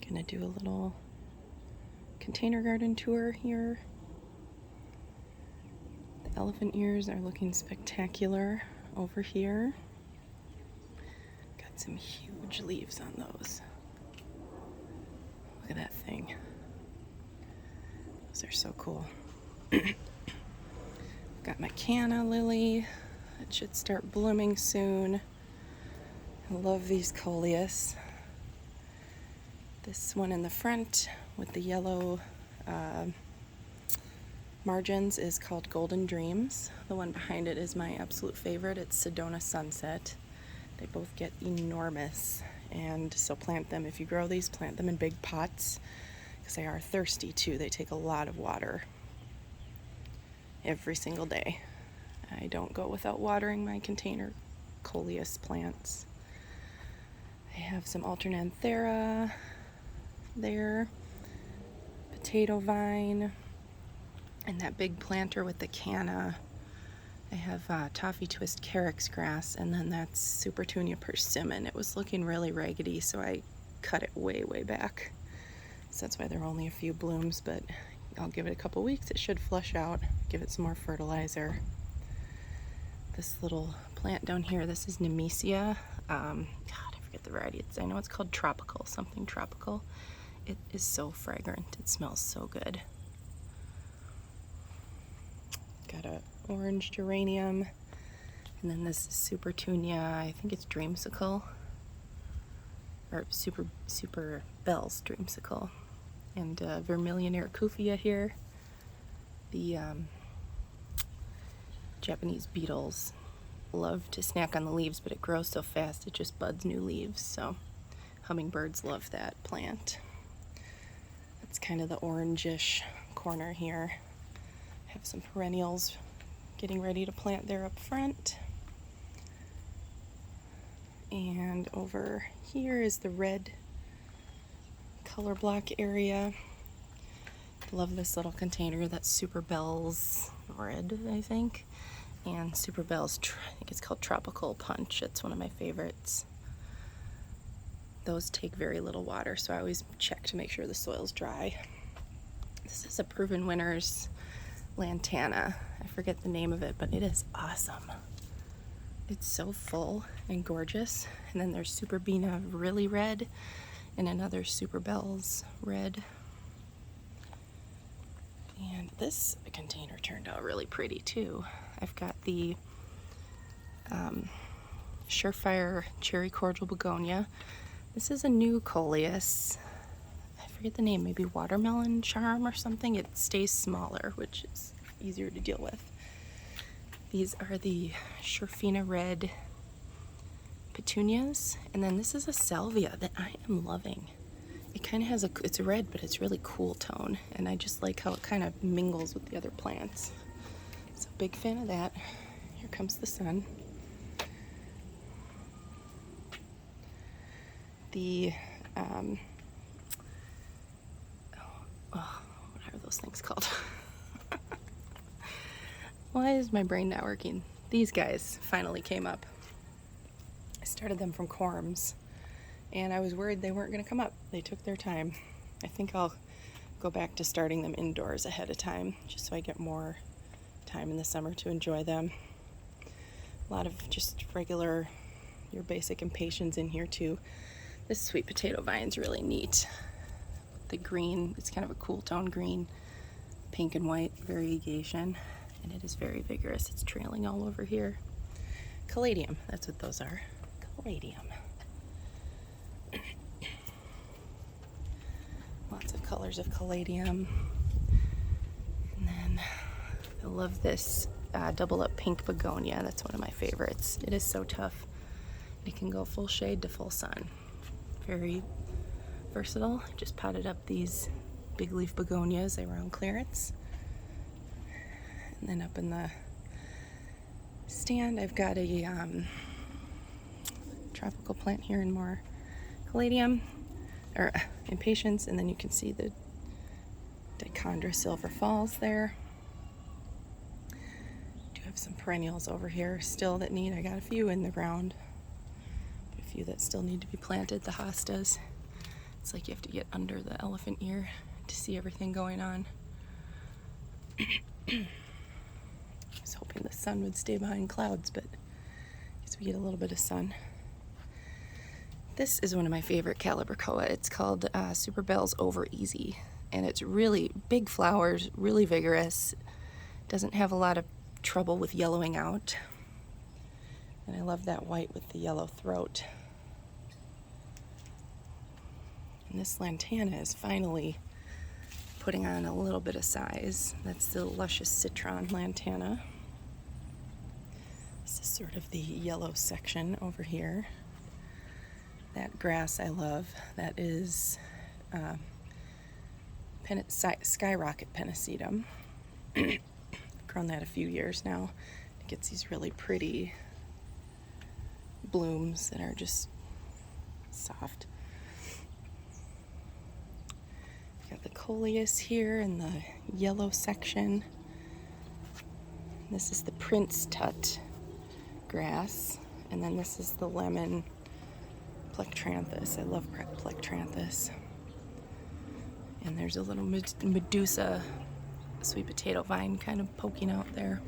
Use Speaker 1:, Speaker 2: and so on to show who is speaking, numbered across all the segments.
Speaker 1: Gonna do a little container garden tour here. The elephant ears are looking spectacular over here. Got some huge leaves on those. Look at that thing. Those are so cool. Got my canna lily. It should start blooming soon. I love these coleus. This one in the front with the yellow margins is called Golden Dreams. The one behind it is my absolute favorite. It's Sedona Sunset. They both get enormous, and so plant them. If you grow these, plant them in big pots because they are thirsty too. They take a lot of water every single day. I don't go without watering my container coleus plants. I have some alternanthera there, potato vine, and that big planter with the canna. I have toffee twist carex grass, and then that's Supertunia persimmon. It was looking really raggedy, so I cut it way back. So that's why there are only a few blooms, but I'll give it a couple weeks. It should flush out. Give it some more fertilizer. This little plant down here, this is Nemesia. God, I forget the variety. I know it's called tropical, something tropical. It is so fragrant. It smells so good. Got a orange geranium, and then this is Supertunia. I think it's dreamsicle, or super Bell's dreamsicle, and Vermilion Ericufia here. The Japanese beetles love to snack on the leaves, but it grows so fast it just buds new leaves, so hummingbirds love that plant. That's kind of the orangish corner here. Have some perennials getting ready to plant there up front. And over here is the red Colorblock area. Love this little container. That's Super Bell's red, I think. And Super Bell's, I think it's called Tropical Punch. It's one of my favorites. Those take very little water, so I always check to make sure the soil's dry. This is a Proven Winners lantana. I forget the name of it, but it is awesome. It's so full and gorgeous. And then there's Super Bina Really Red and another Super Bell's red. And this container turned out really pretty too. I've got the Surefire Cherry Cordial Begonia. This is a new coleus. I forget the name, maybe Watermelon Charm or something. It stays smaller, which is easier to deal with. These are the Sherfina Red petunias, and then this is a salvia that I am loving. It kind of has it's red, but it's really cool tone, and I just like how it kind of mingles with the other plants. So big fan of that. Here comes the sun. The what are those things called? Why is my brain not working? These guys finally came up. I started them from corms, and I was worried they weren't going to come up. They took their time. I think I'll go back to starting them indoors ahead of time, just so I get more time in the summer to enjoy them. A lot of just regular, your basic impatiens in here too. This sweet potato vine's really neat. The green, it's kind of a cool tone green, pink and white variegation, and it is very vigorous. It's trailing all over here. Caladium, that's what those are. Caladium. Lots of colors of caladium. And then I love this double up pink begonia. That's one of my favorites. It is so tough. It can go full shade to full sun. Very versatile. I just potted up these big leaf begonias. They were on clearance. And then up in the stand, I've got a tropical plant here and more caladium, or impatiens, and then you can see the Dichondra Silver Falls there. Do have some perennials over here still that need, I got a few in the ground, a few that still need to be planted, the hostas. It's like you have to get under the elephant ear to see everything going on. I was hoping the sun would stay behind clouds, but I guess we get a little bit of sun. This is one of my favorite Colorblock. It's called Super Bells Over Easy, and it's really big flowers, really vigorous. Doesn't have a lot of trouble with yellowing out. And I love that white with the yellow throat. And this lantana is finally putting on a little bit of size. That's the Luscious Citron lantana. This is sort of the yellow section over here. That grass I love. That is Skyrocket Pennisetum. Grown that a few years now. It gets these really pretty blooms that are just soft. Got the coleus here in the yellow section. This is the Prince Tut grass, and then this is the lemon plectranthus. I love plectranthus. And there's a little Medusa sweet potato vine kind of poking out there.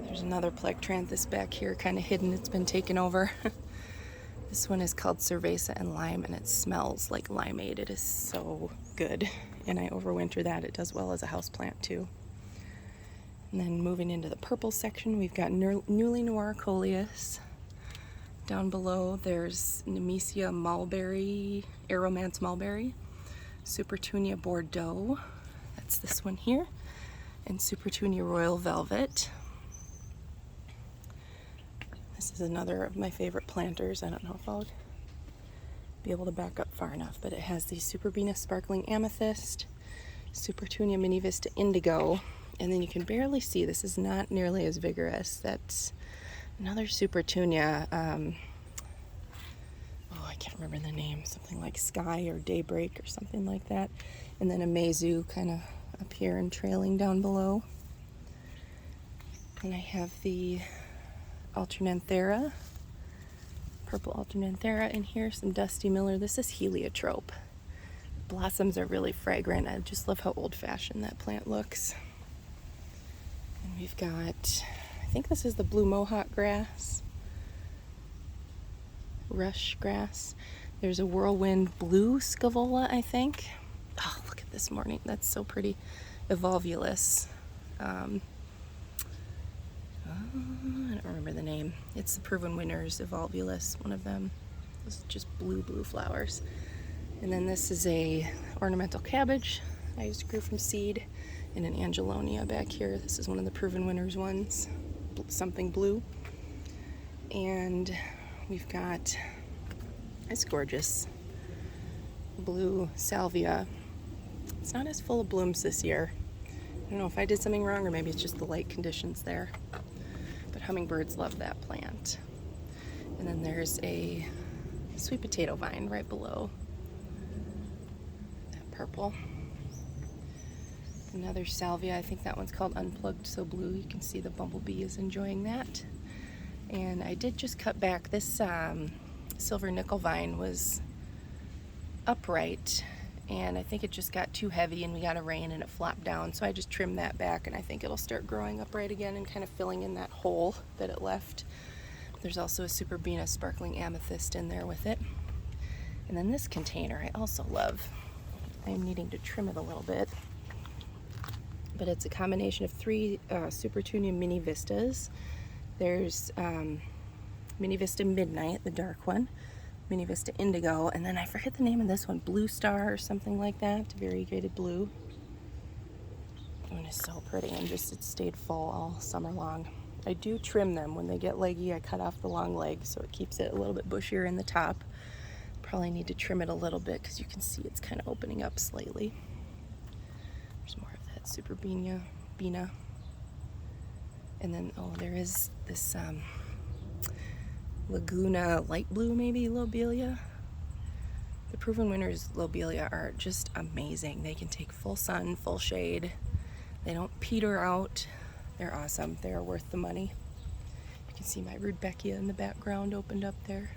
Speaker 1: There's another plectranthus back here, kind of hidden. It's been taken over. This one is called Cerveza and Lime, and it smells like limeade. It is so good, and I overwinter that. It does well as a houseplant too. And then moving into the purple section, we've got Newly Noir Coleus. Down below, there's Nemesia mulberry, Aromance mulberry, Supertunia Bordeaux. That's this one here, and Supertunia Royal Velvet. This is another of my favorite planters. I don't know if I'll be able to back up far enough, but it has the Superbena Sparkling Amethyst, Supertunia Mini Vista Indigo, and then you can barely see, this is not nearly as vigorous. That's another Supertunia, I can't remember the name, something like Sky or Daybreak or something like that. And then a Meizu kind of up here and trailing down below. And I have the Alternanthera, purple Alternanthera in here, some Dusty Miller. This is heliotrope. Blossoms are really fragrant. I just love how old-fashioned that plant looks. And we've got, I think this is the blue mohawk grass, rush grass. There's a whirlwind blue scavola, I think. Oh, look at this morning. That's so pretty. Evolvulus. I don't remember the name. It's the Proven Winners Evolvulus, one of them. Those just blue flowers. And then this is a ornamental cabbage I just grew from seed, and an Angelonia back here. This is one of the Proven Winners ones, something blue. And we've got this gorgeous blue salvia. It's not as full of blooms this year. I don't know if I did something wrong, or maybe it's just the light conditions there. But hummingbirds love that plant. And then there's a sweet potato vine right below that purple. Another salvia, I think that one's called Unplugged So Blue. You can see the bumblebee is enjoying that. And I did just cut back. This silver nickel vine was upright, and I think it just got too heavy and we got a rain and it flopped down, so I just trimmed that back, and I think it'll start growing upright again and kind of filling in that hole that it left. There's also a Superbena Sparkling Amethyst in there with it. And then this container I also love. I'm needing to trim it a little bit, but it's a combination of three Supertunia Mini Vistas. There's Mini Vista Midnight, the dark one, Mini Vista Indigo, and then I forget the name of this one, Blue Star or something like that, variegated blue. That one is so pretty, and just it stayed full all summer long. I do trim them when they get leggy. I cut off the long legs so it keeps it a little bit bushier in the top. Probably need to trim it a little bit because you can see it's kind of opening up slightly. There's more of that Superbena. And then, oh, there is this Laguna light blue, maybe, lobelia. The Proven Winners lobelia are just amazing. They can take full sun, full shade. They don't peter out. They're awesome. They are worth the money. You can see my Rudbeckia in the background opened up there.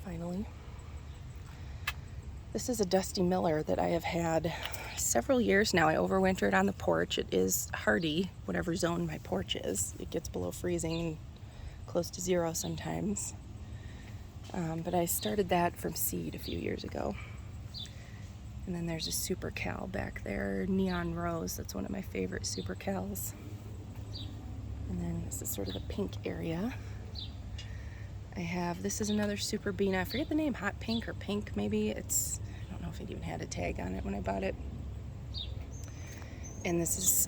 Speaker 1: Finally. This is a Dusty Miller that I have had several years now. I overwintered on the porch. It is hardy, whatever zone my porch is. It gets below freezing, close to 0 sometimes. But I started that from seed a few years ago. And then there's a Super Cal back there, Neon Rose. That's one of my favorite Super Cals. And then this is sort of the pink area. This is another Super Beana. I forget the name, Hot Pink or Pink maybe. I don't know if it even had a tag on it when I bought it. And this is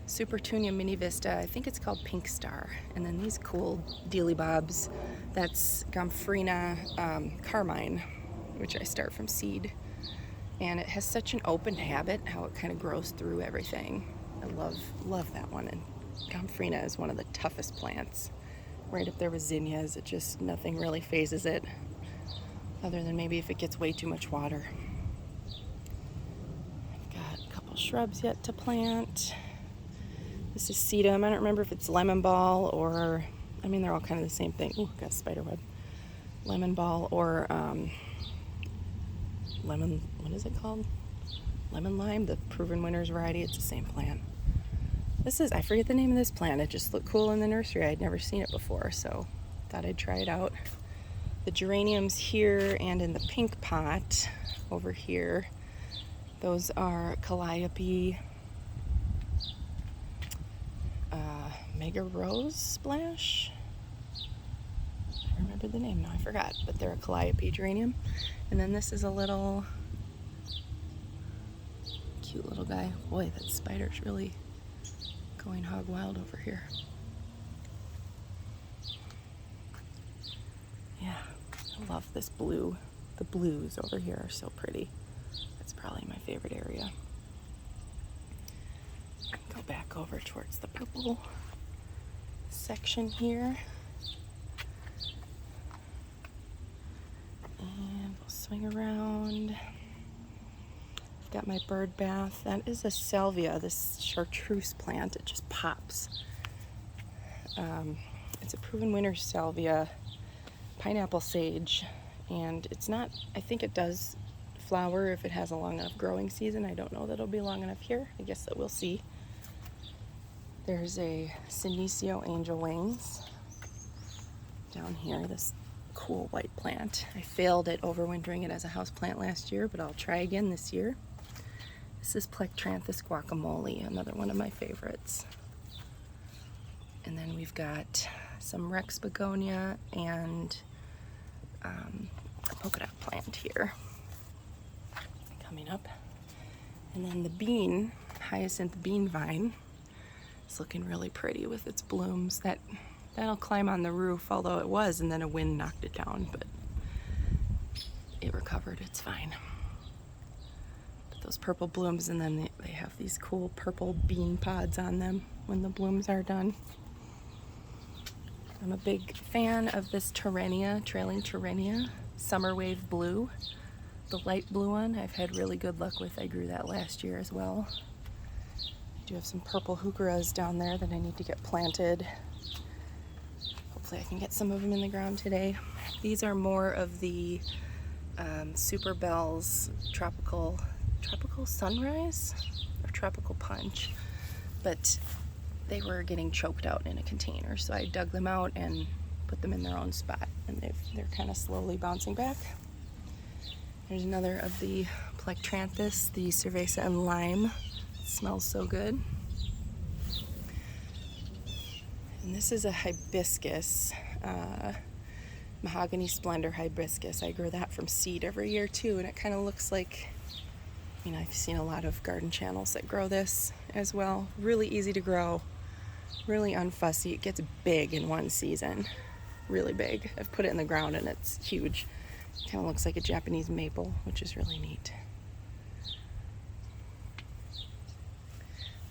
Speaker 1: Super Tunia Mini Vista. I think it's called Pink Star. And then these cool dealy bobs. That's Gomphrena Carmine, which I start from seed. And it has such an open habit, how it kind of grows through everything. I love that one. And Gomphrena is one of the toughest plants. Right up there with zinnias, nothing really phases it, other than maybe if it gets way too much water. I've got a couple shrubs yet to plant. This is sedum. I don't remember if it's lemon ball or, they're all kind of the same thing. Ooh, got a spider web. Lemon ball or lemon, what is it called? Lemon lime, the Proven Winners variety. It's the same plant. I forget the name of this plant. It just looked cool in the nursery. I'd never seen it before, so thought I'd try it out. The geraniums here and in the pink pot over here, those are Calliope Mega Rose Splash. I remember the name now, I forgot, but they're a Calliope geranium. And then this is a little cute little guy. Boy, that spider's really going hog wild over here. Yeah, I love this blue. The blues over here are so pretty. That's probably my favorite area. Go back over towards the purple section here. And we'll swing around. Got my bird bath. That is a salvia, this chartreuse plant. It just pops. It's a Proven Winners salvia, pineapple sage, and it's not, I think it does flower if it has a long enough growing season. I don't know that it'll be long enough here. I guess that we'll see. There's a Senecio Angel Wings down here, this cool white plant. I failed at overwintering it as a house plant last year, but I'll try again this year. This is Plectranthus guacamole, another one of my favorites. And then we've got some Rex begonia and a polka dot plant here coming up. And then the hyacinth bean vine is looking really pretty with its blooms. That'll climb on the roof, although it was, and then a wind knocked it down, but it recovered, it's fine. Those purple blooms, and then they have these cool purple bean pods on them when the blooms are done. I'm a big fan of this Trailing Terrenia, Summer Wave Blue. The light blue one I've had really good luck with. I grew that last year as well. I do have some purple heucheras down there that I need to get planted. Hopefully I can get some of them in the ground today. These are more of the Super Bells Tropical Sunrise or Tropical Punch, but they were getting choked out in a container, so I dug them out and put them in their own spot, and they're kind of slowly bouncing back. There's another of the Plectranthus, the Cerveza and Lime. It smells so good. And this is a hibiscus, Mahogany Splendor hibiscus. I grow that from seed every year too, and it kind of looks like, I've seen a lot of garden channels that grow this as well. Really easy to grow, really unfussy. It gets big in one season, really big. I've put it in the ground and it's huge. It kind of looks like a Japanese maple, which is really neat.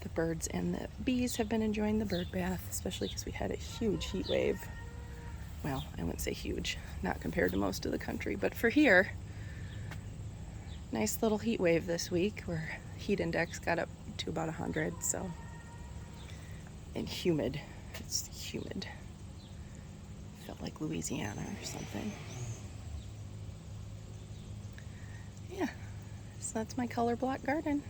Speaker 1: The birds and the bees have been enjoying the bird bath, especially because we had a huge heat wave. Well, I wouldn't say huge, not compared to most of the country, but for here, nice little heat wave this week where heat index got up to about 100, so, and humid. It's humid. Felt like Louisiana or something. So that's my color block garden.